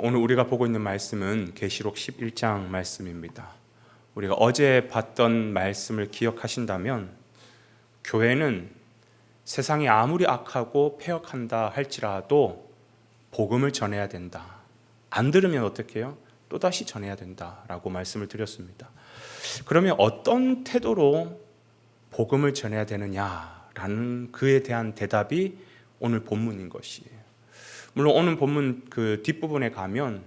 오늘 우리가 보고 있는 말씀은 계시록 11장 말씀입니다. 우리가 어제 봤던 말씀을 기억하신다면 교회는 세상이 아무리 악하고 패역한다 할지라도 복음을 전해야 된다. 안 들으면 어떻게 해요? 또다시 전해야 된다라고 말씀을 드렸습니다. 그러면 어떤 태도로 복음을 전해야 되느냐라는 그에 대한 대답이 오늘 본문인 것이에요. 물론 오늘 본문 그 뒷부분에 가면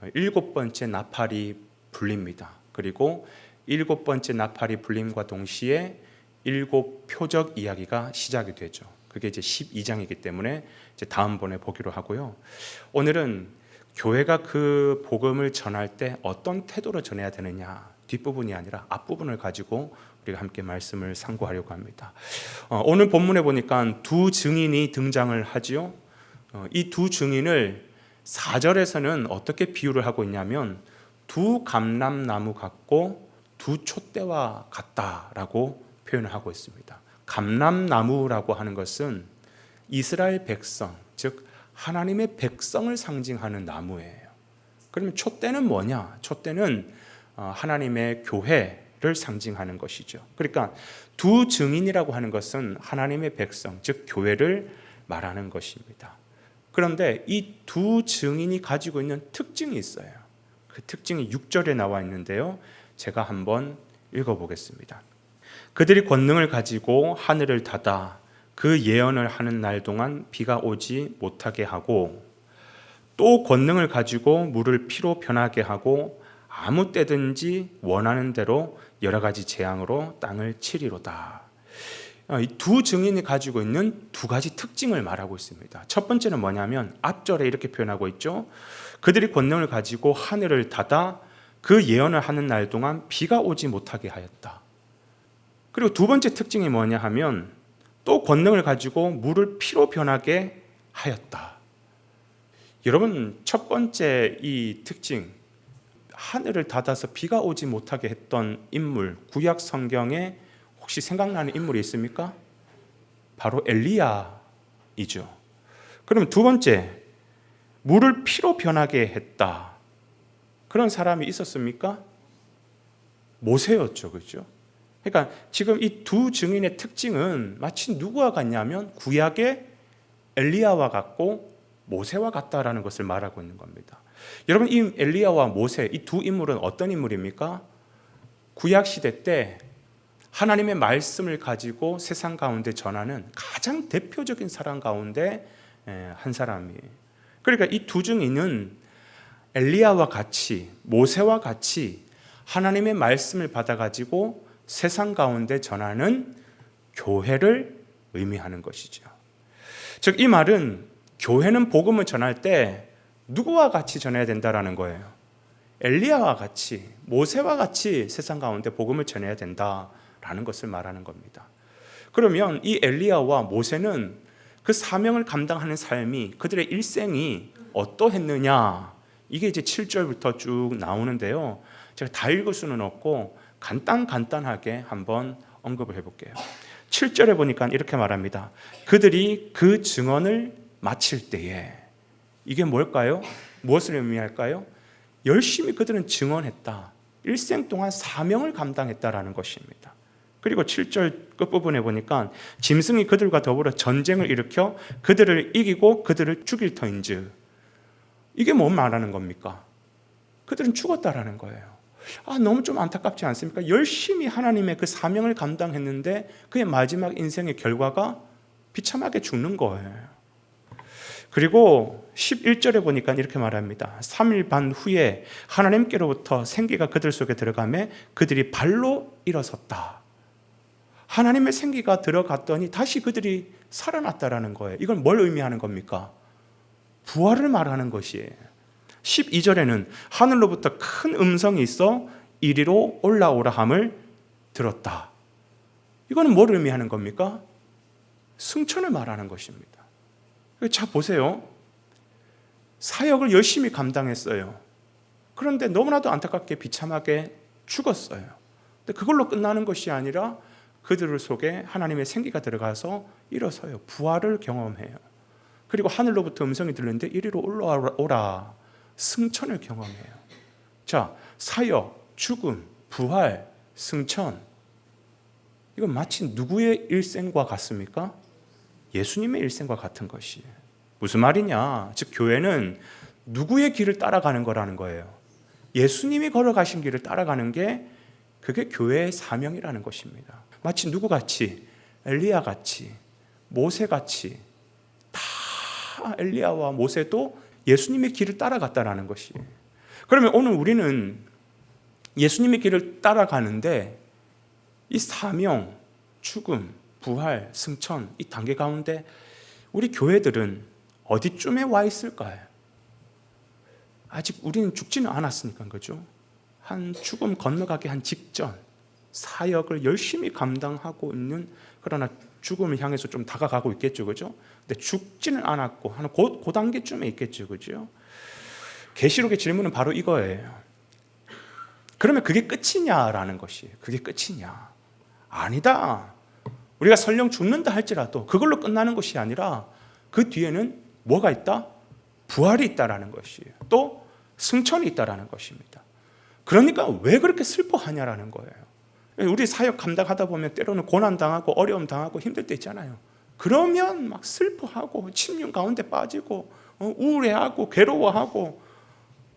7번째 나팔이 불립니다. 그리고 7번째 나팔이 불림과 동시에 7 표적 이야기가 시작이 되죠. 그게 이제 12장이기 때문에 이제 다음번에 보기로 하고요. 오늘은 교회가 그 복음을 전할 때 어떤 태도로 전해야 되느냐, 뒷부분이 아니라 앞부분을 가지고 우리가 함께 말씀을 상고하려고 합니다. 오늘 본문에 보니까 두 증인이 등장을 하지요. 이 두 증인을 4절에서는 어떻게 비유를 하고 있냐면 두 감람나무 같고 두 촛대와 같다라고 표현을 하고 있습니다. 감람나무라고 하는 것은 이스라엘 백성, 즉 하나님의 백성을 상징하는 나무예요. 그러면 촛대는 뭐냐? 촛대는 하나님의 교회를 상징하는 것이죠. 그러니까 두 증인이라고 하는 것은 하나님의 백성, 즉 교회를 말하는 것입니다. 그런데 이 두 증인이 가지고 있는 특징이 있어요. 그 특징이 6절에 나와 있는데요. 제가 한번 읽어보겠습니다. 그들이 권능을 가지고 하늘을 닫아 그 예언을 하는 날 동안 비가 오지 못하게 하고 또 권능을 가지고 물을 피로 변하게 하고 아무 때든지 원하는 대로 여러 가지 재앙으로 땅을 치리로다. 이 두 증인이 가지고 있는 두 가지 특징을 말하고 있습니다. 첫 번째는 뭐냐면 앞절에 이렇게 표현하고 있죠. 그들이 권능을 가지고 하늘을 닫아 그 예언을 하는 날 동안 비가 오지 못하게 하였다. 그리고 두 번째 특징이 뭐냐 하면 또 권능을 가지고 물을 피로 변하게 하였다. 여러분, 첫 번째 이 특징, 하늘을 닫아서 비가 오지 못하게 했던 인물, 구약 성경에 혹시 생각나는 인물이 있습니까? 바로 엘리야이죠. 그럼 두 번째, 물을 피로 변하게 했다. 그런 사람이 있었습니까? 모세였죠. 그렇죠? 그러니까 지금 이 두 증인의 특징은 마치 누구와 같냐면 구약의 엘리야와 같고 모세와 같다라는 것을 말하고 있는 겁니다. 여러분, 이 엘리야와 모세, 이 두 인물은 어떤 인물입니까? 구약 시대 때 하나님의 말씀을 가지고 세상 가운데 전하는 가장 대표적인 사람 가운데 한 사람이에요. 그러니까 이 두 증인은 엘리야와 같이, 모세와 같이 하나님의 말씀을 받아가지고 세상 가운데 전하는 교회를 의미하는 것이죠. 즉, 이 말은 교회는 복음을 전할 때 누구와 같이 전해야 된다라는 거예요. 엘리야와 같이, 모세와 같이 세상 가운데 복음을 전해야 된다라는 것을 말하는 겁니다. 그러면 이 엘리야와 모세는 그 사명을 감당하는 삶이, 그들의 일생이 어떠했느냐, 이게 이제 7절부터 쭉 나오는데요. 제가 다 읽을 수는 없고 간단하게 한번 언급을 해볼게요. 7절에 보니까 이렇게 말합니다. 그들이 그 증언을 마칠 때에, 이게 뭘까요? 무엇을 의미할까요? 열심히 그들은 증언했다. 일생 동안 사명을 감당했다라는 것입니다. 그리고 7절 끝부분에 보니까 짐승이 그들과 더불어 전쟁을 일으켜 그들을 이기고 그들을 죽일 터인즉, 이게 뭔 말하는 겁니까? 그들은 죽었다라는 거예요. 너무 좀 안타깝지 않습니까? 열심히 하나님의 그 사명을 감당했는데 그의 마지막 인생의 결과가 비참하게 죽는 거예요. 그리고 11절에 보니까 이렇게 말합니다. 3일 반 후에 하나님께로부터 생기가 그들 속에 들어가매 그들이 발로 일어섰다. 하나님의 생기가 들어갔더니 다시 그들이 살아났다라는 거예요. 이건 뭘 의미하는 겁니까? 부활을 말하는 것이에요. 12절에는 하늘로부터 큰 음성이 있어 이리로 올라오라 함을 들었다. 이거는 뭘 의미하는 겁니까? 승천을 말하는 것입니다. 자, 보세요. 사역을 열심히 감당했어요. 그런데 너무나도 안타깝게 비참하게 죽었어요. 근데 그걸로 끝나는 것이 아니라 그들 속에 하나님의 생기가 들어가서 일어서요. 부활을 경험해요. 그리고 하늘로부터 음성이 들리는데 이리로 올라오라. 승천을 경험해요. 자, 사역, 죽음, 부활, 승천, 이건 마치 누구의 일생과 같습니까? 예수님의 일생과 같은 것이에요. 무슨 말이냐? 즉 교회는 누구의 길을 따라가는 거라는 거예요. 예수님이 걸어가신 길을 따라가는 게 그게 교회의 사명이라는 것입니다. 마치 누구같이? 엘리야같이, 모세같이. 다 엘리야와 모세도 예수님의 길을 따라갔다라는 것이에요. 그러면 오늘 우리는 예수님의 길을 따라가는데 이 사명, 죽음, 부활, 승천, 이 단계 가운데 우리 교회들은 어디쯤에 와 있을까요? 아직 우리는 죽지는 않았으니까, 그죠? 한 죽음 건너가기 한 직전 사역을 열심히 감당하고 있는, 그러나 죽음을 향해서 좀 다가가고 있겠죠, 그죠? 근데 죽지는 않았고 한 그 단계쯤에 있겠죠, 그죠? 계시록의 질문은 바로 이거예요. 그러면 그게 끝이냐라는 것이에요. 그게 끝이냐? 아니다. 우리가 설령 죽는다 할지라도 그걸로 끝나는 것이 아니라 그 뒤에는 뭐가 있다? 부활이 있다라는 것이에요. 또 승천이 있다라는 것입니다. 그러니까 왜 그렇게 슬퍼하냐라는 거예요. 우리 사역 감당하다 보면 때로는 고난당하고 어려움 당하고 힘들 때 있잖아요. 그러면 막 슬퍼하고 침륜 가운데 빠지고 우울해하고 괴로워하고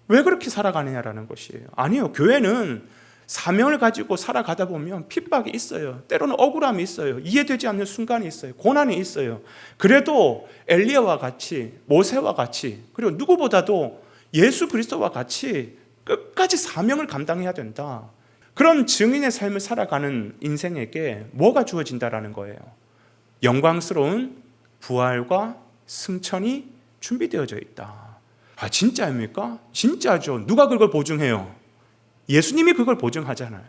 왜 그렇게 살아가느냐라는 것이에요. 아니요. 교회는 사명을 가지고 살아가다 보면 핍박이 있어요. 때로는 억울함이 있어요. 이해되지 않는 순간이 있어요. 고난이 있어요. 그래도 엘리야와 같이, 모세와 같이, 그리고 누구보다도 예수 그리스도와 같이 끝까지 사명을 감당해야 된다. 그런 증인의 삶을 살아가는 인생에게 뭐가 주어진다라는 거예요? 영광스러운 부활과 승천이 준비되어져 있다. 아, 진짜입니까? 진짜죠. 누가 그걸 보증해요? 예수님이 그걸 보증하잖아요.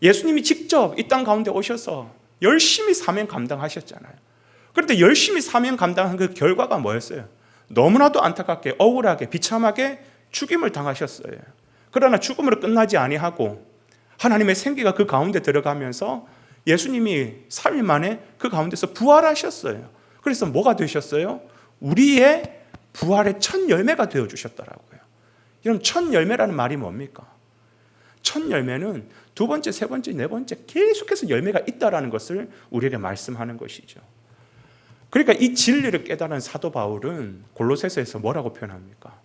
예수님이 직접 이 땅 가운데 오셔서 열심히 사명 감당하셨잖아요. 그런데 열심히 사명 감당한 그 결과가 뭐였어요? 너무나도 안타깝게, 억울하게, 비참하게 죽임을 당하셨어요. 그러나 죽음으로 끝나지 아니하고 하나님의 생기가 그 가운데 들어가면서 예수님이 3일 만에 그 가운데서 부활하셨어요. 그래서 뭐가 되셨어요? 우리의 부활의 첫 열매가 되어주셨더라고요. 여러분, 첫 열매라는 말이 뭡니까? 첫 열매는 두 번째, 세 번째, 네 번째 계속해서 열매가 있다라는 것을 우리에게 말씀하는 것이죠. 그러니까 이 진리를 깨달은 사도 바울은 골로새서에서 뭐라고 표현합니까?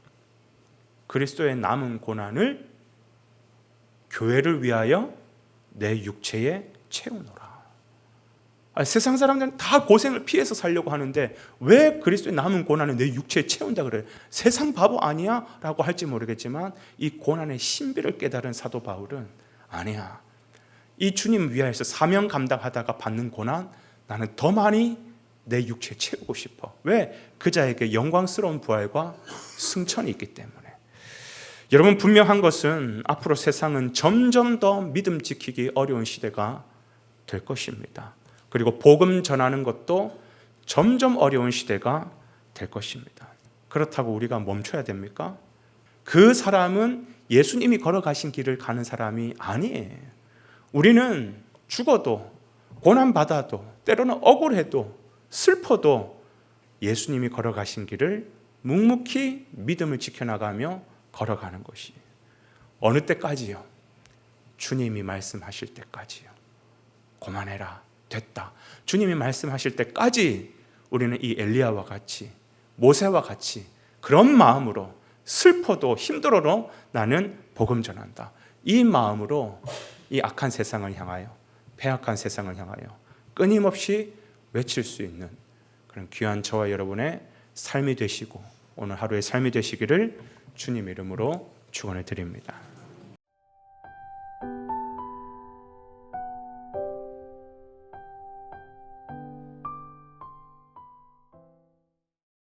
그리스도의 남은 고난을 교회를 위하여 내 육체에 채우노라. 세상 사람들은 다 고생을 피해서 살려고 하는데 왜 그리스도의 남은 고난을 내 육체에 채운다 그래요? 세상 바보 아니야? 라고 할지 모르겠지만 이 고난의 신비를 깨달은 사도 바울은 아니야. 이 주님 위하여서 사명 감당하다가 받는 고난, 나는 더 많이 내 육체에 채우고 싶어. 왜? 그 자에게 영광스러운 부활과 승천이 있기 때문에. 여러분, 분명한 것은 앞으로 세상은 점점 더 믿음 지키기 어려운 시대가 될 것입니다. 그리고 복음 전하는 것도 점점 어려운 시대가 될 것입니다. 그렇다고 우리가 멈춰야 됩니까? 그 사람은 예수님이 걸어가신 길을 가는 사람이 아니에요. 우리는 죽어도, 고난받아도, 때로는 억울해도, 슬퍼도 예수님이 걸어가신 길을 묵묵히 믿음을 지켜나가며 걸어가는 것이에요. 어느 때까지요? 주님이 말씀하실 때까지요. 그만해라. 됐다. 주님이 말씀하실 때까지 우리는 이 엘리야와 같이, 모세와 같이 그런 마음으로 슬퍼도 힘들어도 나는 복음 전한다. 이 마음으로 이 악한 세상을 향하여, 패악한 세상을 향하여 끊임없이 외칠 수 있는 그런 귀한 저와 여러분의 삶이 되시고 오늘 하루의 삶이 되시기를 주님 이름으로 축원해 드립니다.